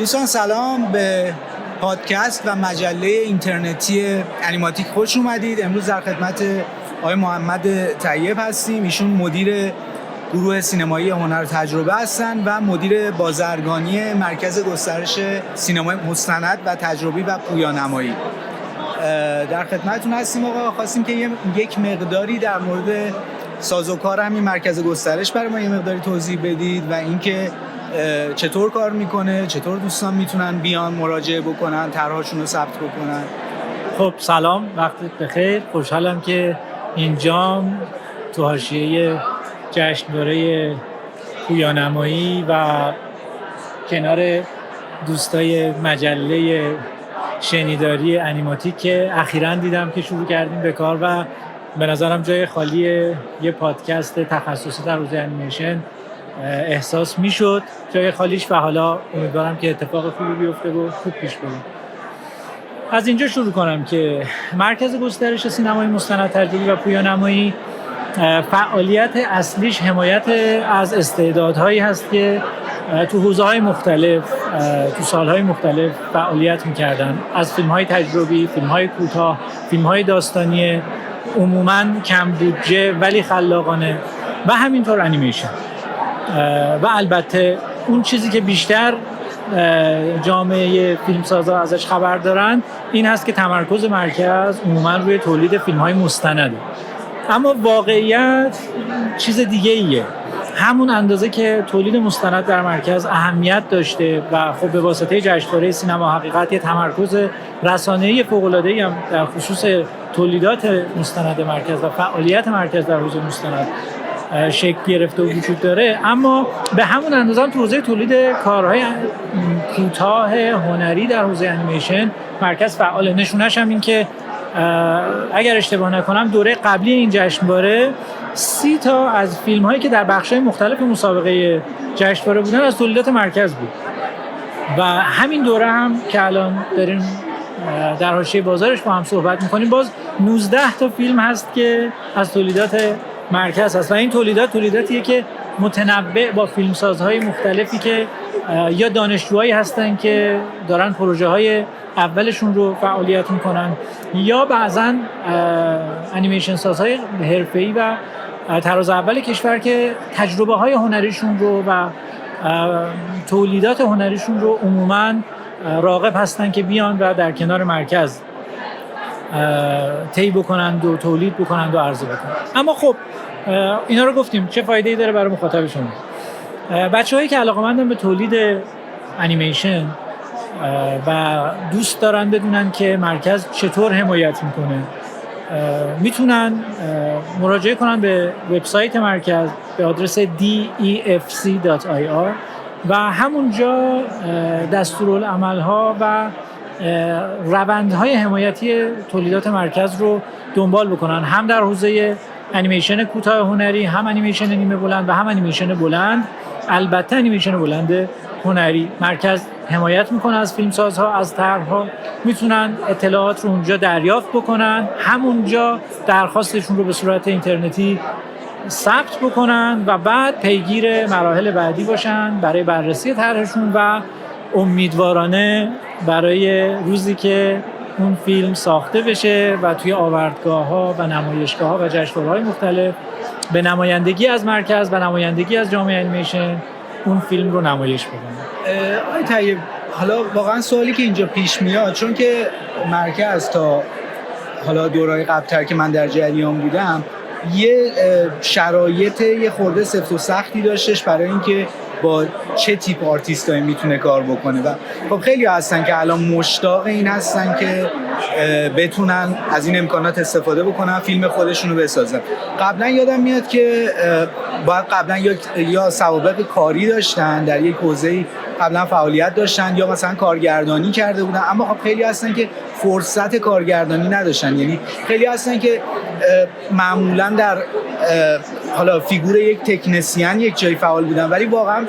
دوستان سلام، به پادکست و مجله اینترنتی انیماتیک خوش اومدید. امروز در خدمت آقای محمد طیب هستیم. ایشون مدیر گروه سینمایی هنر تجربه هستن و مدیر بازرگانی مرکز گسترش سینمای مستند و تجربی و پویانمایی. در خدمتتون هستیم آقا. خواستیم که یک مقداری در مورد سازوکار همین مرکز گسترش برای ما یه مقداری توضیح بدید و اینکه چطور کار میکنه، چطور دوستان میتونن بیان مراجعه بکنن، طرحشون رو ثبت بکنن. خب سلام، وقتت بخیر. خوشحالم که اینجام تو حاشیه جشنواره پویانمایی و کنار دوستای مجله شنیداری انیماتیک که اخیراً دیدم که شروع کردیم به کار و به نظرم جای خالی یه پادکست تخصصی در حوزه انیمیشن احساس میشد جای خالیش و حالا امیدوارم که اتفاق خوبی بیفته و خوب پیش بره. از اینجا شروع کنم که مرکز گسترش سینمای مستند تجربی و پویانمایی فعالیت اصلیش حمایت از استعدادهایی هست که تو حوزه‌های مختلف تو سالهای مختلف فعالیت می‌کردن، از فیلم‌های تجربی، فیلم‌های کوتاه، فیلم‌های داستانی، عموماً کم بودجه ولی خلاقانه و همینطور انیمیشن. و البته اون چیزی که بیشتر جامعه فیلمسازا ازش خبر دارن این هست که تمرکز مرکز عموماً روی تولید فیلم‌های مستنده، اما واقعیت چیز دیگه ایه. همون اندازه که تولید مستند در مرکز اهمیت داشته و خب به واسطه جشنواره سینما حقیقت یه تمرکز رسانه‌ای فوق‌العاده‌ای هم در خصوص تولیدات مستند مرکز و فعالیت مرکز در حوزه مستند شکل گرفته و وجود داره، اما به همون اندازه هم تو حوزه تولید کارهای کوتاه هنری در حوزه انیمیشن مرکز فعال. نشونش هم این که اگر اشتباه نکنم دوره قبلی این جشنواره 30 تا از فیلم‌هایی که در بخش‌های مختلف مسابقه جشنواره بودن از تولیدات مرکز بود و همین دوره هم که الان داریم در حاشیه بازارش با هم صحبت می‌کنیم باز 19 تا فیلم هست که از تولیدات مرکز هست و این تولیداتیه که متنوع با فیلمسازهای مختلفی که یا دانشجوهایی هستن که دارن پروژه‌های اولشون رو فعالیت میکنن یا بعضن انیمیشن سازهای حرفه‌ای و طراز اول کشور که تجربه های هنریشون رو و تولیدات هنریشون رو عموماً راغب هستن که بیان و در کنار مرکز طی بکنند و تولید بکنند و عرضه بکنند. اما خب اینا رو گفتیم، چه فایده‌ای داره برای مخاطبشون؟ بچه‌هایی که علاقه‌مندن به تولید انیمیشن و دوست دارن بدونن که مرکز چطور حمایت میکنه میتونن مراجعه کنن به وبسایت مرکز به آدرس defc.ir و همونجا دستورالعمل‌ها و روندهای حمایتی تولیدات مرکز رو دنبال بکنن، هم در حوزه انیمیشن کوتاه هنری، هم انیمیشن نیمه بلند و هم انیمیشن بلند. البته انیمیشن بلند هنری مرکز حمایت میکنه از فیلمسازها، از طرحها، میتونن اطلاعات رو اونجا دریافت بکنن، همونجا درخواستشون رو به صورت اینترنتی ثبت بکنن و بعد پیگیر مراحل بعدی باشن برای بررسی طرحشون و امیدوارانه برای روزی که اون فیلم ساخته بشه و توی آوردگاه‌ها و نمایشگاه‌ها و جشنواره‌های مختلف به نمایندگی از مرکز و نمایندگی از جامعه انیمیشن اون فیلم رو نمایش بدن. آقای طیب، حالا واقعا سوالی که اینجا پیش میاد، چون که مرکز تا حالا دورهای قبل‌تر که من در جریان بودم یه شرایط یه خورده سفت و سختی داشتش برای اینکه با چه تیپ آرتیستایی میتونه کار بکنه و خب خیلی هستن که الان مشتاق این هستن که بتونن از این امکانات استفاده بکنن، فیلم خودشونو بسازن. قبلا یادم میاد که باید قبلا یا سوابق کاری داشتن، در یک حوزه‌ای قبلا فعالیت داشتن یا مثلا کارگردانی کرده بودن، اما خب خیلی هستن که فرصت کارگردانی نداشتن. یعنی خیلی هستن که معمولا در حالا فیگور یک تکنسین یک جای فعال بودن ولی واقعا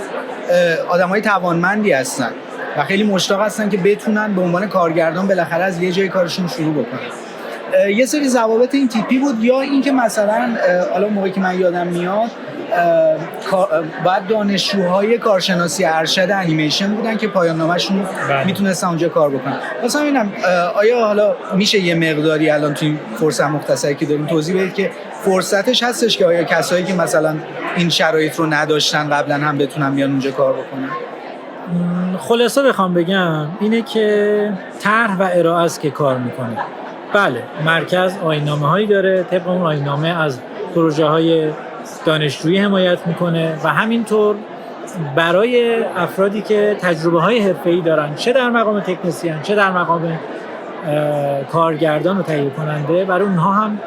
آدمای توانمندی هستن و خیلی مشتاق هستن که بتونن به عنوان کارگردان بالاخره از یه جای کارشون شروع بکنن. یه سری ضوابط این تیپی بود، یا اینکه مثلا حالا موقعی که من یادم میاد بعد دانشجوهای کارشناسی ارشد انیمیشن بودن که پایان نامه‌شون میتونستن اونجا کار بکنن. مثلا اینم آیا حالا میشه یه مقداری الان تو این فرصت مختصری که داریم توضیح بدید که فرصتش هستش که آیا کسایی که مثلا این شرایط رو نداشتن قبلا هم بتونن بیان اونجا کار بکنن؟ خلاصه بخوام بگم اینه که طرح و ارائه است که کار میکنه. بله، مرکز آیین‌نامه‌هایی داره، طبق اون آیین‌نامه از پروژه‌های دانشجویی حمایت میکنه و همینطور برای افرادی که تجربه‌های حرفه‌ای دارن، چه در مقام تکنسین چه در مقام کارگردان و تهیه کننده، برای اونها هم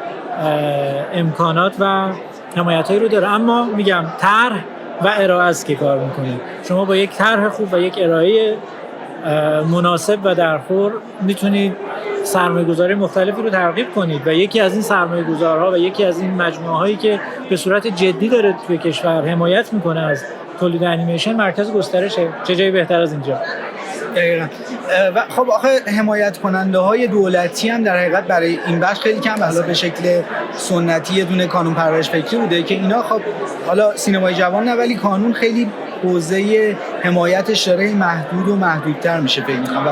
امکانات و حمایت‌هایی رو داره. اما میگم طرح و ارائه است که کار میکنه. شما با یک طرح خوب و یک ارائه مناسب و درخور میتونید سرمایه‌گذاری مختلفی رو ترغیب کنید و یکی از این سرمایه‌گذارها و یکی از این مجموعه‌هایی که به صورت جدی داره توی کشور حمایت میکنه از تولید انیمیشن مرکز گسترشه. چه جایی بهتر از اینجا؟ دقیقاً. و خب آخه حمایت کننده های دولتی هم در حقیقت برای این بخش خیلی کم، حالا به شکل سنتی یه دونه کانون پرورش فکری بوده که اینا خب حالا سینمای جوان نه، ولی کانون خیلی حوزه حمایتش داره محدود و محدودتر میشه فکر می‌کنم و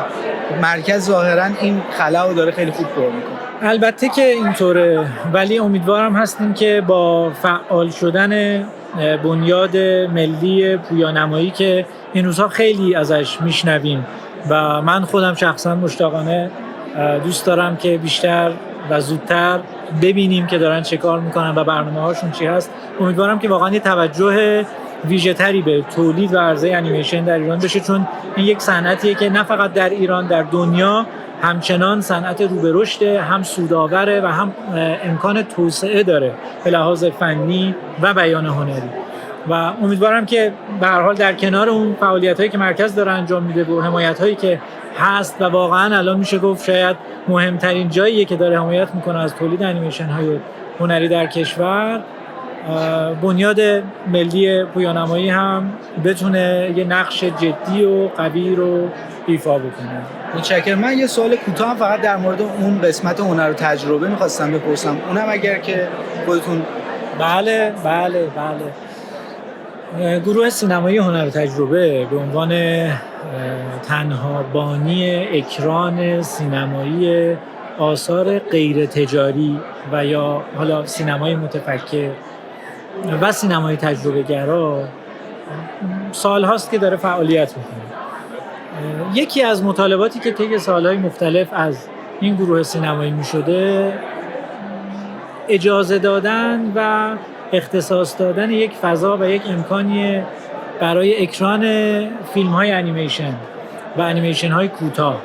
مرکز ظاهراً این خلا رو داره خیلی خوب پر میکنه. البته که اینطوره، ولی امیدوارم هستیم که با فعال شدن بنیاد ملی پویانمایی که این روزها خیلی ازش میشنویم و من خودم شخصا مشتاقانه دوست دارم که بیشتر و زودتر ببینیم که دارن چه کار میکنن و برنامه هاشون چی هست. امیدوارم که واقعا یه توجه ویژه تری به تولید و عرضه انیمیشن در ایران بشه، چون این یک صنعتیه که نه فقط در ایران، در دنیا همچنان صنعت رو به رشده، هم سودآوره و هم امکان توسعه داره به لحاظ فنی و بیان هنری. و امیدوارم که به هر حال در کنار اون فعالیتایی که مرکز داره انجام میده و حمایتایی که هست و واقعا الان میشه گفت شاید مهمترین جاییه که داره حمایت میکنه از تولید انیمیشن های هنری در کشور، بنیاد ملی پویانمایی هم بتونه یه نقش جدی و قوی رو ایفا بکنه. متشکرم. من یه سوال کوتاه هم فقط در مورد اون قسمت هنر و تجربه می‌خواستم بپرسم، اونم اگر که خودتون. بله. گروه سینمایی هنر و تجربه به عنوان تنها بانی اکران سینمایی آثار غیر تجاری و یا حالا سینمای متفکر و سینمای تجربه گرا سال هاست که داره فعالیت میکنه. یکی از مطالباتی که طی سالهای مختلف از این گروه سینمایی میشده اجازه دادن و اختصاص دادن یک فضا و یک امکانی برای اکران فیلم های انیمیشن و انیمیشن های کوتاه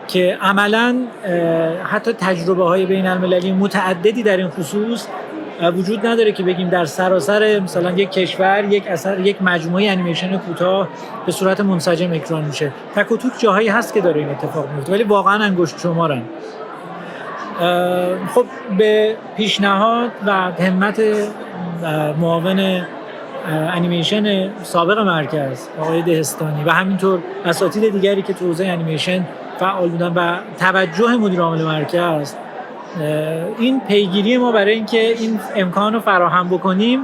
که عملاً حتی تجربه های بین المللی متعددی در این خصوص وجود نداره که بگیم در سراسر مثلا یک کشور یک اثر، یک مجموعه انیمیشن کوتاه به صورت منسجم اکران میشه. تک و توک جاهایی هست که داره این اتفاق میفته ولی واقعا انگشت شمارن. خب به پیشنهاد و همت معاون انیمیشن سابق مرکز آقای دهستانی و همینطور اساتید دیگری که تو حوزه انیمیشن فعال بودن و توجه مدیر عامل مرکز، این پیگیری ما برای اینکه این امکان رو فراهم بکنیم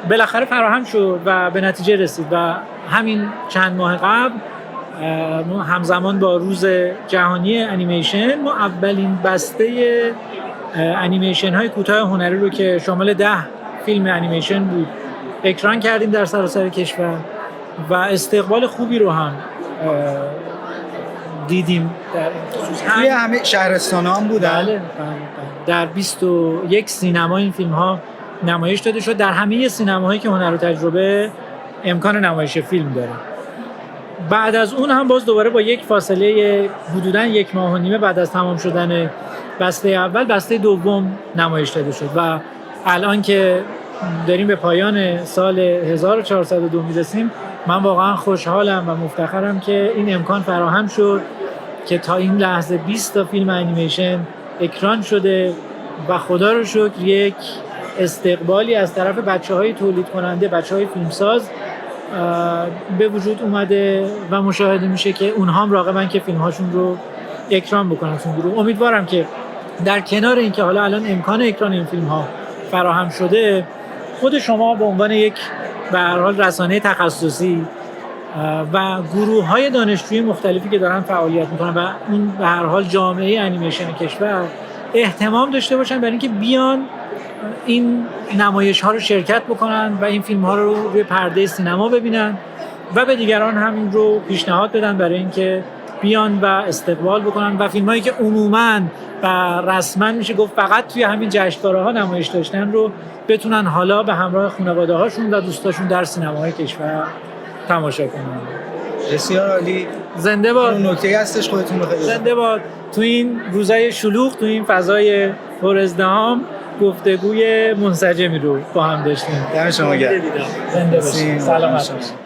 بالاخره فراهم شد و به نتیجه رسید و همین چند ماه قبل همزمان با روز جهانی انیمیشن ما اولین بسته انیمیشن های کوتاه هنری رو که شامل 10 فیلم انیمیشن بود اکران کردیم در سراسر کشور و استقبال خوبی رو هم دیدیم. توی همه شهرستان هم بودن. بله. در 21 سینما این فیلم ها نمایش داده شد. در همه سینماهایی که هنر و تجربه امکان نمایش فیلم داره. بعد از اون هم باز دوباره با یک فاصله حدوداً 1.5 ماه بعد از تمام شدن بسته اول، بسته دوم نمایش داده شد و الان که داریم به پایان سال 1402 میرسیم من واقعا خوشحالم و مفتخرم که این امکان فراهم شد که تا این لحظه 20 تا فیلم انیمیشن اکران شده و خدا رو شکر یک استقبالی از طرف بچه‌های تولید کننده، بچه‌های فیلمساز به وجود اومده و مشاهده میشه که اونها هم راغبن که فیلم‌هاشون رو اکران بکنن تو گروه. امیدوارم که در کنار اینکه حالا الان امکان اکران این فیلم‌ها فراهم شده، خود شما به عنوان یک به هر حال رسانه تخصصی و گروه‌های دانشجویی مختلفی که دارن فعالیت میکنن و اون به هر حال جامعه انیمیشن کشور اهتمام داشته باشن برای اینکه بیان این نمایش‌ها رو شرکت بکنن و این فیلم‌ها رو روی پرده سینما ببینن و به دیگران همین رو پیشنهاد بدن برای اینکه بیان و استقبال بکنن و فیلم‌هایی که عموماً و رسما میشه گفت فقط توی همین جشنواره‌ها نمایش داشتن رو بتونن حالا به همراه خانواده‌هاشون و دوستاشون در سینماهای کشور تماشا کنن. بسیار عالی. زنده باد. اون نکته‌ای هستش خودتون بخواید. زنده باد. تو این روزای شلوغ، تو این فضای پر ازدحام گفتگوی منسجمی رو با هم داشتیم. دم شما گرم. زنده باشید. سلامت باشید.